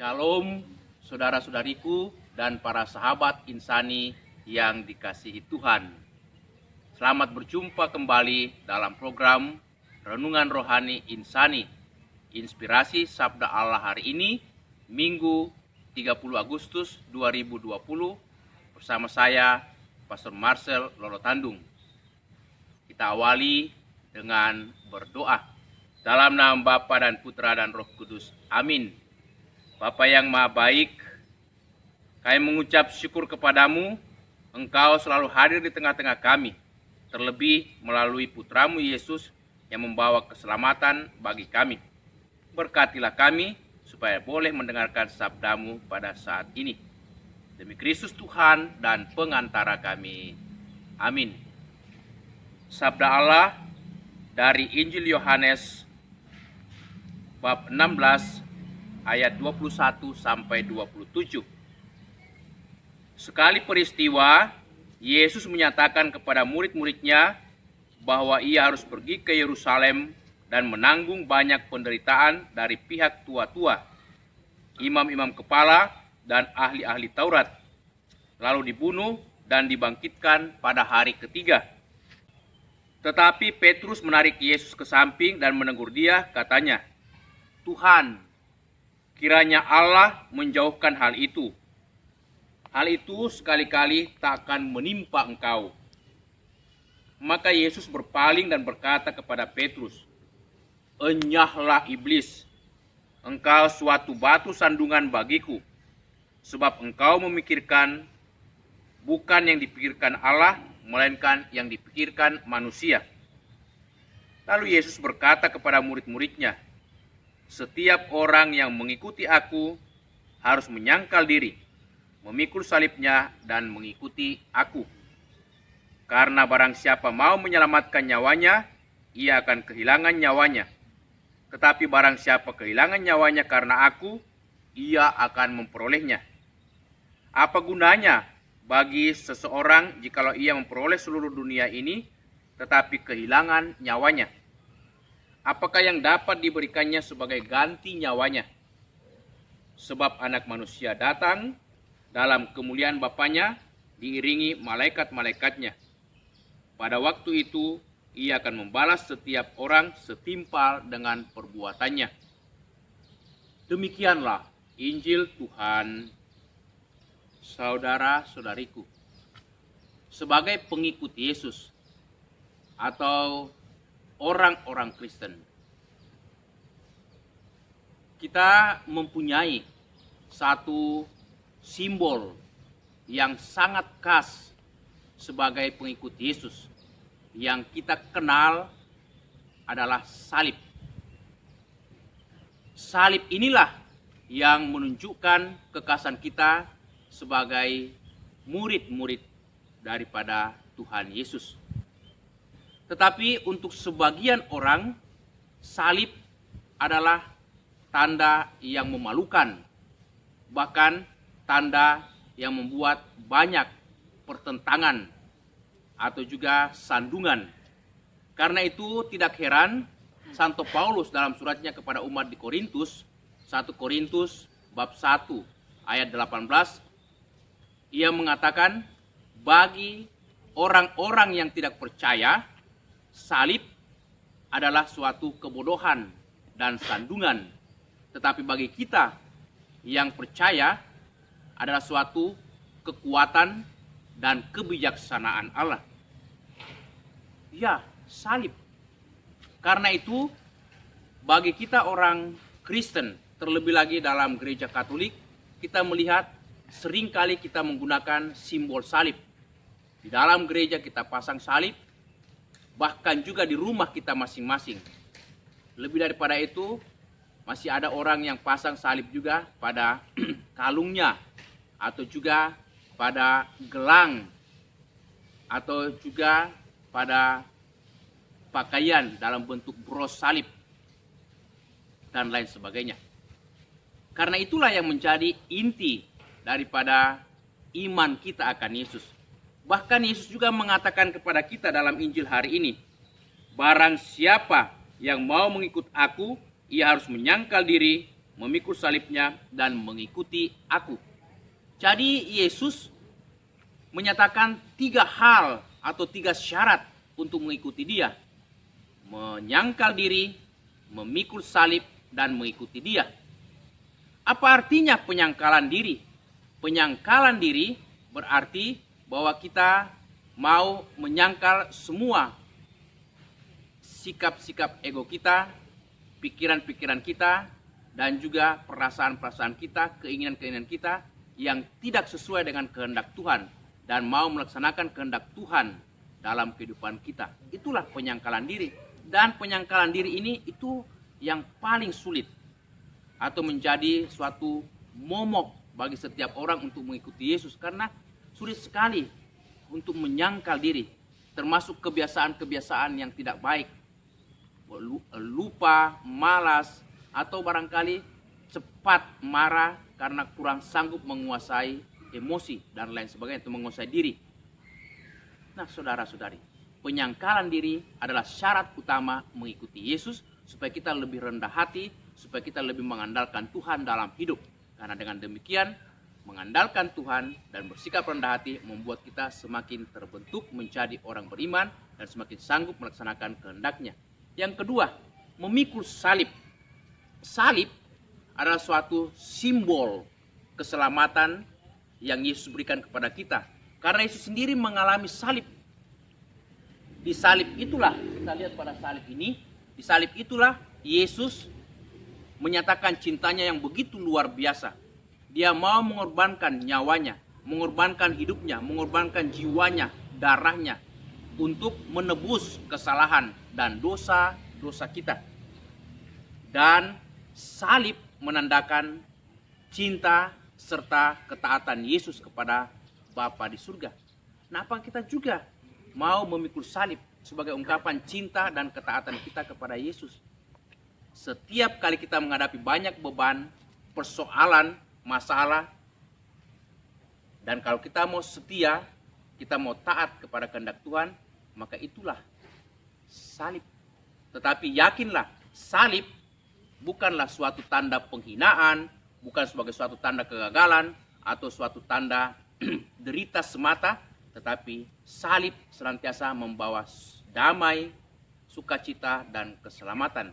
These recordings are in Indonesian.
Shalom saudara-saudariku dan para sahabat insani yang dikasihi Tuhan. Selamat berjumpa kembali dalam program Renungan Rohani Insani. Inspirasi Sabda Allah hari ini, Minggu 30 Agustus 2020, bersama saya, Pastor Marcel Lolotandung. Kita awali dengan berdoa. Dalam nama Bapa dan Putra dan Roh Kudus. Amin. Bapa yang Maha Baik, kami mengucap syukur kepadamu, Engkau selalu hadir di tengah-tengah kami, terlebih melalui Putramu Yesus yang membawa keselamatan bagi kami. Berkatilah kami, supaya boleh mendengarkan sabdamu pada saat ini. Demi Kristus Tuhan dan pengantara kami. Amin. Sabda Allah dari Injil Yohanes, bab 16, ayat 21 sampai 27. Sekali peristiwa, Yesus menyatakan kepada murid-muridnya bahwa ia harus pergi ke Yerusalem dan menanggung banyak penderitaan dari pihak tua-tua, imam-imam kepala, dan ahli-ahli Taurat, lalu dibunuh dan dibangkitkan pada hari ketiga. Tetapi Petrus menarik Yesus ke samping dan menegur dia, katanya, "Tuhan, kiranya Allah menjauhkan hal itu. Hal itu sekali-kali tak akan menimpa engkau." Maka Yesus berpaling dan berkata kepada Petrus, "Enyahlah iblis, engkau suatu batu sandungan bagiku, sebab engkau memikirkan bukan yang dipikirkan Allah, melainkan yang dipikirkan manusia." Lalu Yesus berkata kepada murid-muridnya, "Setiap orang yang mengikuti aku harus menyangkal diri, memikul salibnya dan mengikuti aku. Karena barang siapa mau menyelamatkan nyawanya, ia akan kehilangan nyawanya. Tetapi barang siapa kehilangan nyawanya karena aku, ia akan memperolehnya. Apa gunanya bagi seseorang jikalau ia memperoleh seluruh dunia ini, tetapi kehilangan nyawanya? Apakah yang dapat diberikannya sebagai ganti nyawanya? Sebab Anak Manusia datang dalam kemuliaan Bapanya diiringi malaikat-malaikatnya. Pada waktu itu ia akan membalas setiap orang setimpal dengan perbuatannya." Demikianlah Injil Tuhan. Saudara-saudariku, sebagai pengikut Yesus atau orang-orang Kristen, kita mempunyai satu simbol yang sangat khas sebagai pengikut Yesus yang kita kenal adalah salib. Salib inilah yang menunjukkan kekhasan kita sebagai murid-murid daripada Tuhan Yesus. Tetapi untuk sebagian orang, salib adalah tanda yang memalukan, bahkan tanda yang membuat banyak pertentangan atau juga sandungan. Karena itu tidak heran Santo Paulus dalam suratnya kepada umat di Korintus, 1 Korintus bab 1 ayat 18, ia mengatakan, bagi orang-orang yang tidak percaya, salib adalah suatu kebodohan dan sandungan. Tetapi bagi kita yang percaya adalah suatu kekuatan dan kebijaksanaan Allah. Ya, salib. Karena itu bagi kita orang Kristen, terlebih lagi dalam gereja Katolik, kita melihat seringkali kita menggunakan simbol salib. Di dalam gereja kita pasang salib, bahkan juga di rumah kita masing-masing. Lebih daripada itu, masih ada orang yang pasang salib juga pada kalungnya, atau juga pada gelang, atau juga pada pakaian dalam bentuk bros salib, dan lain sebagainya. Karena itulah yang menjadi inti daripada iman kita akan Yesus. Bahkan Yesus juga mengatakan kepada kita dalam Injil hari ini, "Barang siapa yang mau mengikut aku, ia harus menyangkal diri, memikul salibnya, dan mengikuti aku. Jadi Yesus menyatakan 3 hal atau 3 syarat untuk mengikuti dia. Menyangkal diri, memikul salib, dan mengikuti dia. Apa artinya penyangkalan diri? Penyangkalan diri berarti bahwa kita mau menyangkal semua sikap-sikap ego kita, pikiran-pikiran kita, dan juga perasaan-perasaan kita, keinginan-keinginan kita yang tidak sesuai dengan kehendak Tuhan dan mau melaksanakan kehendak Tuhan dalam kehidupan kita. Itulah penyangkalan diri. Dan penyangkalan diri ini itu yang paling sulit atau menjadi suatu momok bagi setiap orang untuk mengikuti Yesus, karena sulit sekali untuk menyangkal diri, termasuk kebiasaan-kebiasaan yang tidak baik, lupa, malas, atau barangkali cepat marah karena kurang sanggup menguasai emosi dan lain sebagainya, itu menguasai diri. Nah, saudara-saudari, penyangkalan diri adalah syarat utama mengikuti Yesus, supaya kita lebih rendah hati, supaya kita lebih mengandalkan Tuhan dalam hidup. Karena dengan demikian, mengandalkan Tuhan dan bersikap rendah hati membuat kita semakin terbentuk menjadi orang beriman dan semakin sanggup melaksanakan kehendaknya. Yang kedua, memikul salib. Salib adalah suatu simbol keselamatan yang Yesus berikan kepada kita. Karena Yesus sendiri mengalami salib. Di salib itulah, kita lihat pada salib ini, di salib itulah Yesus menyatakan cintanya yang begitu luar biasa. Dia mau mengorbankan nyawanya, mengorbankan hidupnya, mengorbankan jiwanya, darahnya untuk menebus kesalahan dan dosa-dosa kita. Dan salib menandakan cinta serta ketaatan Yesus kepada Bapa di surga. Nah, apa kita juga mau memikul salib sebagai ungkapan cinta dan ketaatan kita kepada Yesus? Setiap kali kita menghadapi banyak beban, persoalan, masalah, dan kalau kita mau setia, kita mau taat kepada kehendak Tuhan, maka itulah salib. Tetapi yakinlah, salib bukanlah suatu tanda penghinaan, bukan sebagai suatu tanda kegagalan, atau suatu tanda derita semata, tetapi salib senantiasa membawa damai, sukacita, dan keselamatan.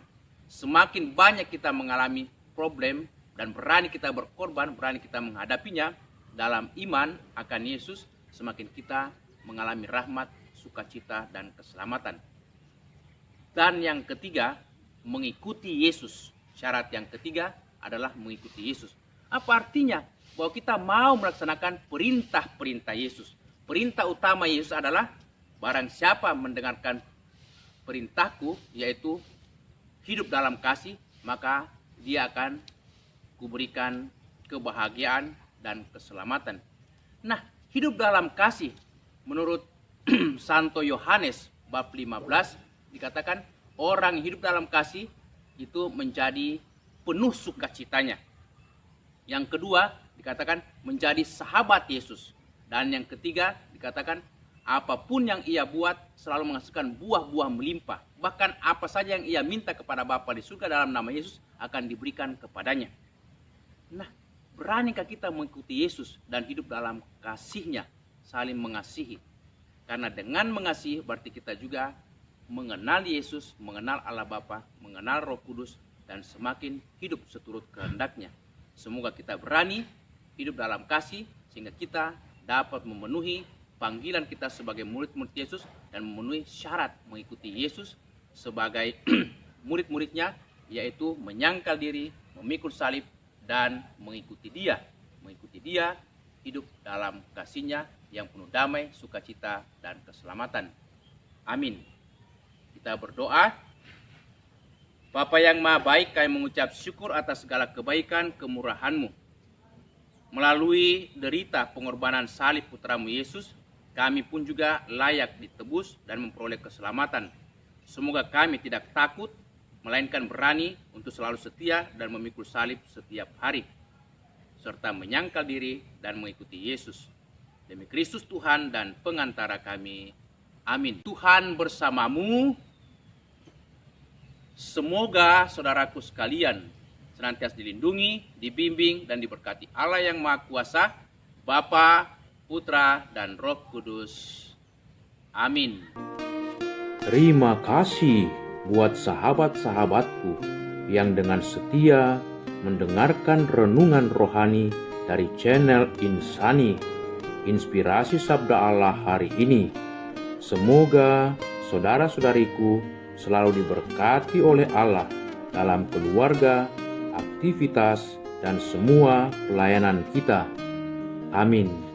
Semakin banyak kita mengalami problem dan berani kita berkorban, berani kita menghadapinya dalam iman akan Yesus, semakin kita mengalami rahmat, sukacita, dan keselamatan. Dan yang ketiga, mengikuti Yesus. Syarat yang ketiga adalah mengikuti Yesus. Apa artinya? Bahwa kita mau melaksanakan perintah-perintah Yesus. Perintah utama Yesus adalah, barang siapa mendengarkan perintahku, yaitu hidup dalam kasih, maka dia akan kuberikan kebahagiaan dan keselamatan. Nah, hidup dalam kasih menurut Santo Yohanes bab 15 dikatakan orang yang hidup dalam kasih itu menjadi penuh sukacitanya. Yang kedua dikatakan menjadi sahabat Yesus. Dan yang ketiga dikatakan apapun yang ia buat selalu menghasilkan buah-buah melimpah. Bahkan apa saja yang ia minta kepada Bapa di surga dalam nama Yesus akan diberikan kepadanya. Nah, beranikah kita mengikuti Yesus dan hidup dalam kasih-Nya, saling mengasihi? Karena dengan mengasihi berarti kita juga mengenal Yesus, mengenal Allah Bapa, mengenal Roh Kudus, dan semakin hidup seturut kehendak-Nya. Semoga kita berani hidup dalam kasih sehingga kita dapat memenuhi panggilan kita sebagai murid-murid Yesus dan memenuhi syarat mengikuti Yesus sebagai murid-muridnya, yaitu menyangkal diri, memikul salib, dan mengikuti Dia. Mengikuti Dia, hidup dalam kasih-Nya yang penuh damai, sukacita, dan keselamatan. Amin. Kita berdoa. Bapa yang Maha Baik, kami mengucap syukur atas segala kebaikan kemurahan-Mu. Melalui derita pengorbanan salib putra-Mu Yesus, kami pun juga layak ditebus dan memperoleh keselamatan. Semoga kami tidak takut, melainkan berani untuk selalu setia dan memikul salib setiap hari, serta menyangkal diri dan mengikuti Yesus. Demi Kristus Tuhan dan pengantara kami. Amin. Tuhan bersamamu. Semoga saudaraku sekalian senantiasa dilindungi, dibimbing, dan diberkati Allah yang Maha Kuasa, Bapa, Putra, dan Roh Kudus. Amin. Terima kasih buat sahabat-sahabatku yang dengan setia mendengarkan renungan rohani dari channel Insani, Inspirasi Sabda Allah hari ini. Semoga saudara-saudariku selalu diberkati oleh Allah dalam keluarga, aktivitas, dan semua pelayanan kita. Amin.